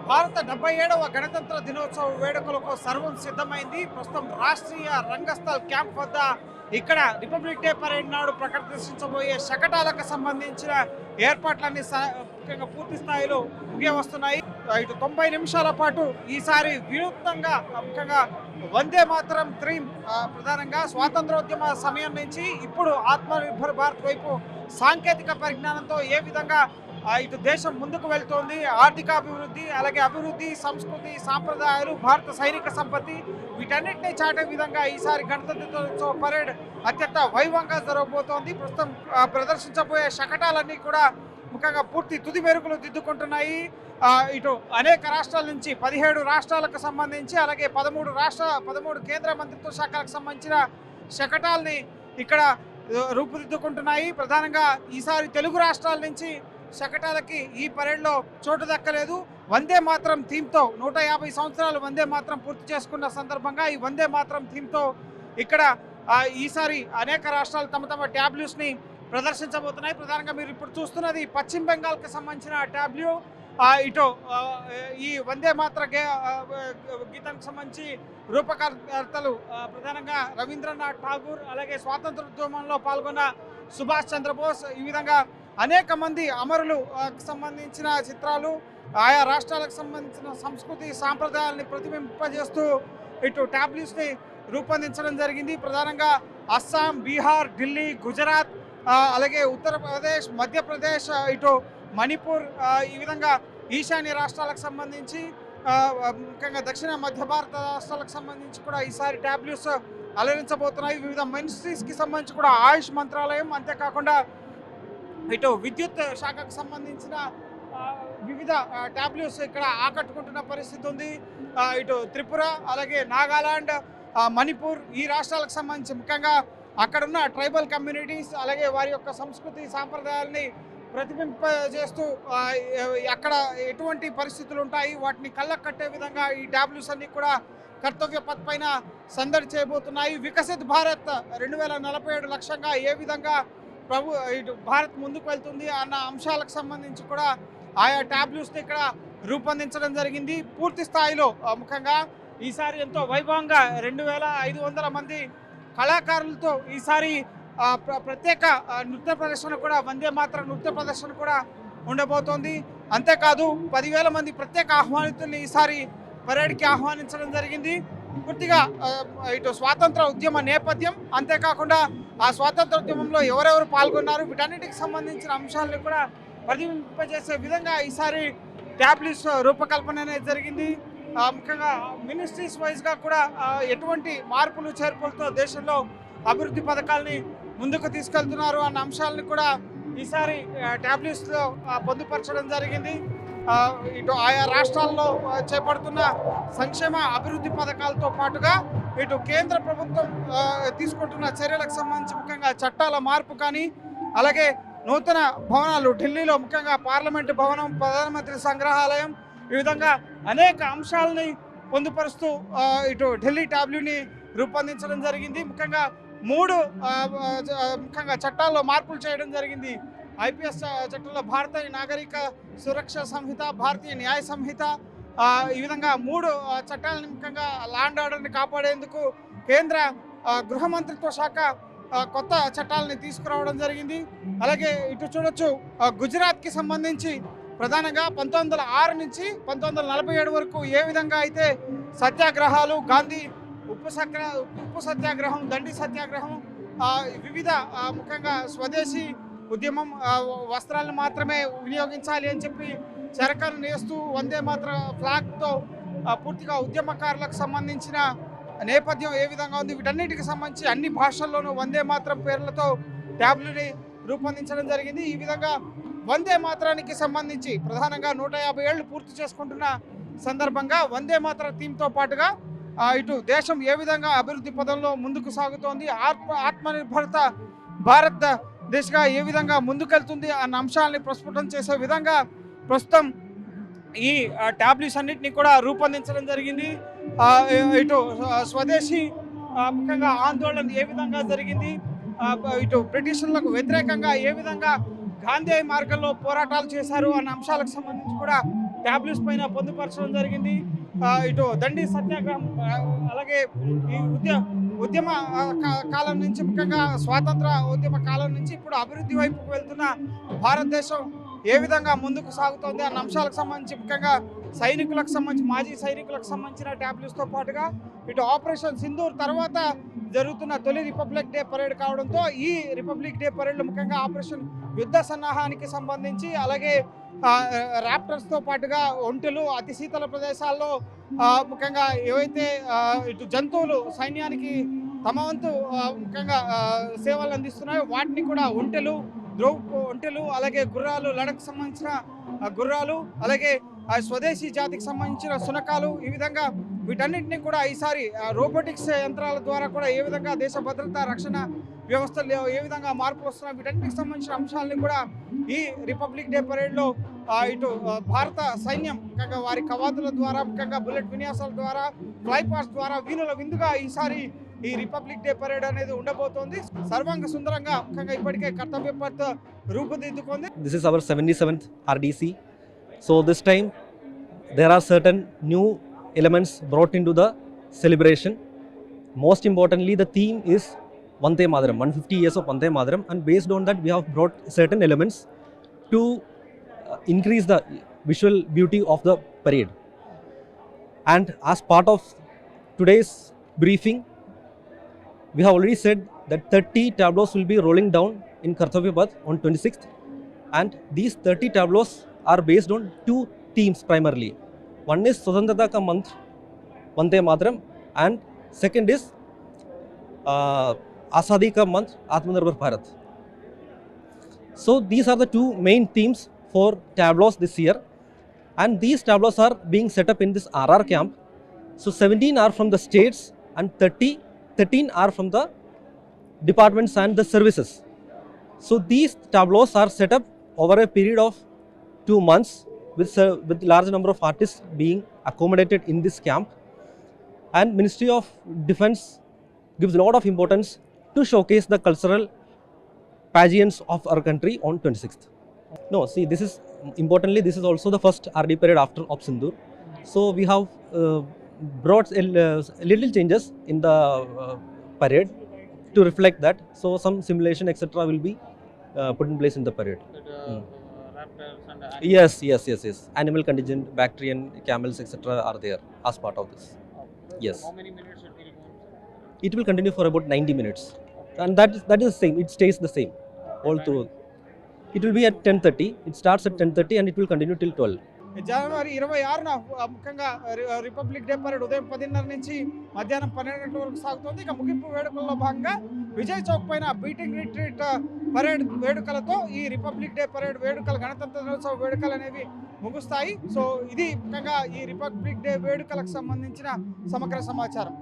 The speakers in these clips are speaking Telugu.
భారత 77వ గణతంత్ర దినోత్సవ వేడుకలకు సర్వం సిద్ధమైంది. ప్రస్తుతం రాష్ట్రీయ రంగస్థల్ క్యాంప్ వద్ద ఇక్కడ రిపబ్లిక్ డే పరేడ్ నాడు ప్రదర్శించబోయే శకటాలకు సంబంధించిన ఏర్పాట్లన్నీ ముఖ్యంగా పూర్తి స్థాయిలో ముగియవస్తున్నాయి. ఇటు 90 నిమిషాల పాటు ఈసారి వినూత్నంగా ముఖ్యంగా వందే మాతరం థీమ్ ప్రధానంగా స్వాతంత్రోద్యమ సమయం నుంచి ఇప్పుడు ఆత్మనిర్భర్ భారత్ వైపు సాంకేతిక పరిజ్ఞానంతో ఏ విధంగా ఇటు దేశం ముందుకు వెళ్తోంది, ఆర్థిక అభివృద్ధి, అలాగే అభివృద్ధి, సంస్కృతి, సాంప్రదాయాలు, భారత సైనిక సంపత్తి వీటన్నిటిని చాటే విధంగా ఈసారి గణతంత్ర దినోత్సవ పరేడ్ అత్యంత వైభవంగా జరగబోతోంది. ప్రస్తుతం ప్రదర్శించబోయే శకటాలన్నీ కూడా ముఖ్యంగా పూర్తి తుది మెరుగులు దిద్దుకుంటున్నాయి. ఇటు అనేక రాష్ట్రాల నుంచి 17 రాష్ట్రాలకు సంబంధించి అలాగే 13 కేంద్ర మంత్రిత్వ శాఖలకు సంబంధించిన శకటాలని ఇక్కడ రూపుదిద్దుకుంటున్నాయి. ప్రధానంగా ఈసారి తెలుగు రాష్ట్రాల నుంచి శకటాలకి ఈ పరేడ్లో చోటు దక్కలేదు. వందే మాతరం థీమ్తో 150 సంవత్సరాలు వందే మాతరం పూర్తి చేసుకున్న సందర్భంగా ఈ వందే మాతరం థీమ్తో ఇక్కడ ఈసారి అనేక రాష్ట్రాలు తమ ట్యాబ్లూస్ని ప్రదర్శించబోతున్నాయి. ప్రధానంగా మీరు ఇప్పుడు చూస్తున్నది పశ్చిమ బెంగాల్కి సంబంధించిన ట్యాబ్లూ. ఇటు ఈ వందే మాతర గీతానికి సంబంధించి రూపకర్తలు ప్రధానంగా రవీంద్రనాథ్ ఠాగూర్, అలాగే స్వాతంత్రోద్యమంలో పాల్గొన్న సుభాష్ చంద్రబోస్, ఈ విధంగా అనేక మంది అమరులు సంబంధించిన చిత్రాలు, ఆయా రాష్ట్రాలకు సంబంధించిన సంస్కృతి సాంప్రదాయాలని ప్రతిబింబింపజేస్తూ ఇటు ట్యాబ్లూస్ని రూపొందించడం జరిగింది. ప్రధానంగా అస్సాం, బీహార్, ఢిల్లీ, గుజరాత్, అలాగే ఉత్తరప్రదేశ్, మధ్యప్రదేశ్, ఇటు మణిపూర్, ఈ విధంగా ఈశాన్య రాష్ట్రాలకు సంబంధించి ముఖ్యంగా దక్షిణ మధ్య భారత రాష్ట్రాలకు సంబంధించి కూడా ఈసారి ట్యాబ్లూస్ అలరించబోతున్నాయి. వివిధ మినిస్ట్రీస్కి సంబంధించి కూడా ఆయుష్ మంత్రాలయం, అంతేకాకుండా ఇటు విద్యుత్ శాఖకు సంబంధించిన వివిధ ట్యాబ్లూస్ ఇక్కడ ఆకట్టుకుంటున్న పరిస్థితి ఉంది. ఇటు త్రిపుర, అలాగే నాగాలాండ్, మణిపూర్, ఈ రాష్ట్రాలకు సంబంధించి ముఖ్యంగా అక్కడున్న ట్రైబల్ కమ్యూనిటీస్ అలాగే వారి యొక్క సంస్కృతి సాంప్రదాయాల్ని ప్రతిబింబింపజేస్తూ అక్కడ ఎటువంటి పరిస్థితులు ఉంటాయి వాటిని కళ్ళకు కట్టే విధంగా ఈ ట్యాబ్లూస్ అన్ని కూడా కర్తవ్య పథ్ పైన సందడి చేయబోతున్నాయి. వికసిత్ భారత్ 2047 లక్ష్యంగా ఏ విధంగా ఇటు భారత్ ముందుకు వెళ్తుంది అన్న అంశాలకు సంబంధించి కూడా ఆయా ట్యాబ్లూస్ని ఇక్కడ రూపొందించడం జరిగింది. పూర్తి స్థాయిలో ముఖ్యంగా ఈసారి ఎంతో వైభవంగా 2500 మంది కళాకారులతో ఈసారి ప్రత్యేక నృత్య ప్రదర్శన కూడా, వందే మాతరం నృత్య ప్రదర్శన కూడా ఉండబోతోంది. అంతేకాదు 10,000 మంది ప్రత్యేక ఆహ్వానితుల్ని ఈసారి పరేడ్కి ఆహ్వానించడం జరిగింది. పూర్తిగా ఇటు స్వాతంత్ర ఉద్యమ నేపథ్యం, అంతేకాకుండా ఆ స్వాతంత్ర ఉద్యమంలో ఎవరెవరు పాల్గొన్నారు వీటన్నిటికి సంబంధించిన అంశాలను కూడా ప్రతిబింబింపజేసే విధంగా ఈసారి ట్యాబ్లూస్ రూపకల్పన అనేది జరిగింది. ముఖ్యంగా మినిస్ట్రీస్ వైజ్గా కూడా ఎటువంటి మార్పులు చేర్పులతో దేశంలో అభివృద్ధి పథకాలని ముందుకు తీసుకెళ్తున్నారు అన్న అంశాలను కూడా ఈసారి ట్యాబ్లూస్లో పొందుపరచడం జరిగింది. ఇటు ఆయా రాష్ట్రాల్లో చేపడుతున్న సంక్షేమ అభివృద్ధి పథకాలతో పాటుగా ఇటు కేంద్ర ప్రభుత్వం తీసుకుంటున్న చర్యలకు సంబంధించి ముఖ్యంగా చట్టాల మార్పు కానీ, అలాగే నూతన భవనాలు ఢిల్లీలో ముఖ్యంగా పార్లమెంటు భవనం, ప్రధానమంత్రి సంగ్రహాలయం, ఈ విధంగా అనేక అంశాలని పొందుపరుస్తూ ఇటు ఢిల్లీ ట్యాబ్లూని రూపొందించడం జరిగింది. ముఖ్యంగా 3 ముఖ్యంగా చట్టాల్లో మార్పులు చేయడం జరిగింది. ఐపీఎస్ చట్టంలో భారతీయ నాగరిక సురక్ష సంహిత, భారతీయ న్యాయ సంహిత, ఈ విధంగా 3 చట్టాలను ముఖ్యంగా ల్యాండ్ ఆర్డర్ని కాపాడేందుకు కేంద్ర గృహ మంత్రిత్వ శాఖ కొత్త చట్టాలని తీసుకురావడం జరిగింది. అలాగే ఇటు చూడొచ్చు గుజరాత్కి సంబంధించి ప్రధానంగా 1906 నుంచి 1947 వరకు ఏ విధంగా అయితే సత్యాగ్రహాలు, గాంధీ ఉప్పు సత్యాగ్రహం, దండి సత్యాగ్రహం, వివిధ ముఖ్యంగా స్వదేశీ ఉద్యమం, వస్త్రాలను మాత్రమే వినియోగించాలి అని చెప్పి చరకాలు నేస్తూ వందే మాతర ఫ్లాగ్తో పూర్తిగా ఉద్యమకారులకు సంబంధించిన నేపథ్యం ఏ విధంగా ఉంది వీటన్నిటికి సంబంధించి అన్ని భాషల్లోనూ వందే మాతరం పేర్లతో ట్యాబ్లూని రూపొందించడం జరిగింది. ఈ విధంగా వందే మాతరానికి సంబంధించి ప్రధానంగా 150 ఏళ్ళు పూర్తి చేసుకుంటున్న సందర్భంగా వందే మాతర థీమ్తో పాటుగా ఇటు దేశం ఏ విధంగా అభివృద్ధి పదంలో ముందుకు సాగుతోంది, ఆత్మనిర్భరత భారత్ దిశగా ఏ విధంగా ముందుకెళ్తుంది అన్న అంశాలని ప్రస్ఫుటం చేసే విధంగా ప్రస్తుతం ఈ ట్యాబ్లూస్ అన్నింటినీ కూడా రూపొందించడం జరిగింది. ఇటు స్వదేశీ ముఖ్యంగా ఆందోళన ఏ విధంగా జరిగింది, ఇటు బ్రిటిషర్లకు వ్యతిరేకంగా ఏ విధంగా గాంధీ మార్గంలో పోరాటాలు చేశారు అన్న అంశాలకు సంబంధించి కూడా ట్యాబ్లెట్స్ పైన పొందుపరచడం జరిగింది. ఇటు దండి సత్యాగ్రహం, అలాగే ఈ ఉద్యమ కాలం నుంచి, ముఖ్యంగా స్వాతంత్ర ఉద్యమ కాలం నుంచి ఇప్పుడు అభివృద్ధి వైపుకు వెళ్తున్న భారతదేశం ఏ విధంగా ముందుకు సాగుతోంది అన్న అంశాలకు సంబంధించి, ముఖ్యంగా సైనికులకు సంబంధించి, మాజీ సైనికులకు సంబంధించిన ట్యాబ్లెట్స్తో పాటుగా ఇటు ఆపరేషన్ సింధూర్ తర్వాత జరుగుతున్న తొలి రిపబ్లిక్ డే పరేడ్ కావడంతో ఈ రిపబ్లిక్ డే పరేడ్లో ముఖ్యంగా ఆపరేషన్ యుద్ధ సన్నాహానికి సంబంధించి, అలాగే ర్యాప్టర్స్తో పాటుగా ఒంటెలు, అతి శీతల ప్రదేశాల్లో ముఖ్యంగా ఏవైతే ఇటు జంతువులు సైన్యానికి తమ వంతు ముఖ్యంగా సేవలు అందిస్తున్నాయో వాటిని కూడా ఒంటెలు, అలాగే గుర్రాలు, లడక్ సంబంధించిన గుర్రాలు, అలాగే స్వదేశీ జాతికి సంబంధించిన శునకాలు, ఈ విధంగా వీటన్నిటిని కూడా ఈసారి రోబోటిక్స్ యంత్రాల ద్వారా కూడా ఏ విధంగా దేశ భద్రత రక్షణ వ్యవస్థలో ఏ విధంగా మార్పులు వస్తున్నాయి, వీటన్నిటికి సంబంధించిన అంశాలని కూడా ఈ రిపబ్లిక్ డే పరేడ్లో ఇటు భారత సైన్యం ముఖ్యంగా వారి కవాతుల ద్వారా, ముఖ్యంగా బుల్లెట్ విన్యాసాల ద్వారా, ఫ్లైపాస్ ద్వారా వీణుల విందుగా ఈసారి ఈ రిపబ్లిక్ డే పరేడ్ అనేది ఉండబోతోంది. సర్వాంగ సుందరంగా ముఖ్యంగా ఇప్పటికే కర్తవ్య Path రూపుదిద్దుకుంది. This is our 77th RDC. So this time there are certain new elements brought into the celebration. Most importantly, the theme is Vande Mataram, 150 years of Vande Mataram, and based on that we have brought certain elements to increase the visual beauty of the parade. And as part of today's briefing, we have already said that 30 tableaus will be rolling down in Kartavya Path on 26th, and these 30 tableaus are based on two themes primarily. One is Swatantrata Ka Mantra, Vande Mataram, and second is Azadi Ka Mantra, Atmanirbhar Bharat. So these are the two main themes for tableaus this year, and these tableaus are being set up in this RR camp. So 17 are from the states and 13 are from the departments and the services. So these tableaus are set up over a period of 2 months with large number of artists being accommodated in this camp, and Ministry of Defence gives a lot of importance to showcase the cultural pageants of our country on 26th. No, see, this is importantly, this is also the first RD parade after Op Sindoor. So we have brought little changes in the parade to reflect that. So some simulation etc. will be put in place in the parade. Raptors and Yes. Animal contingent, Bactrian, camels etc. are there as part of this. Yes. How many minutes it will go? It will continue for about 90 minutes. And that is the same. It stays the same all through. It will be at 10:30. It starts at 10:30 and it will continue till 12. జనవరి 26న ముఖ్యంగా రిపబ్లిక్ డే పరేడ్ ఉదయం 10:30 నుంచి మధ్యాహ్నం 12 గంటల వరకు సాగుతుంది. ఇక ముగింపు వేడుకల్లో భాగంగా విజయ్ చౌక్ పైన బీటింగ్ రిట్రీట్ పరేడ్ వేడుకలతో ఈ రిపబ్లిక్ డే పరేడ్ వేడుకలు, గణతంత్ర దినోత్సవ వేడుకలు అనేవి ముగుస్తాయి. సో ఇది ముఖ్యంగా ఈ రిపబ్లిక్ డే వేడుకలకు సంబంధించిన సమగ్ర సమాచారం.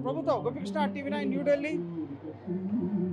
ప్రభుత్వం గోపికృష్ణ, TV9 న్యూఢిల్లీ.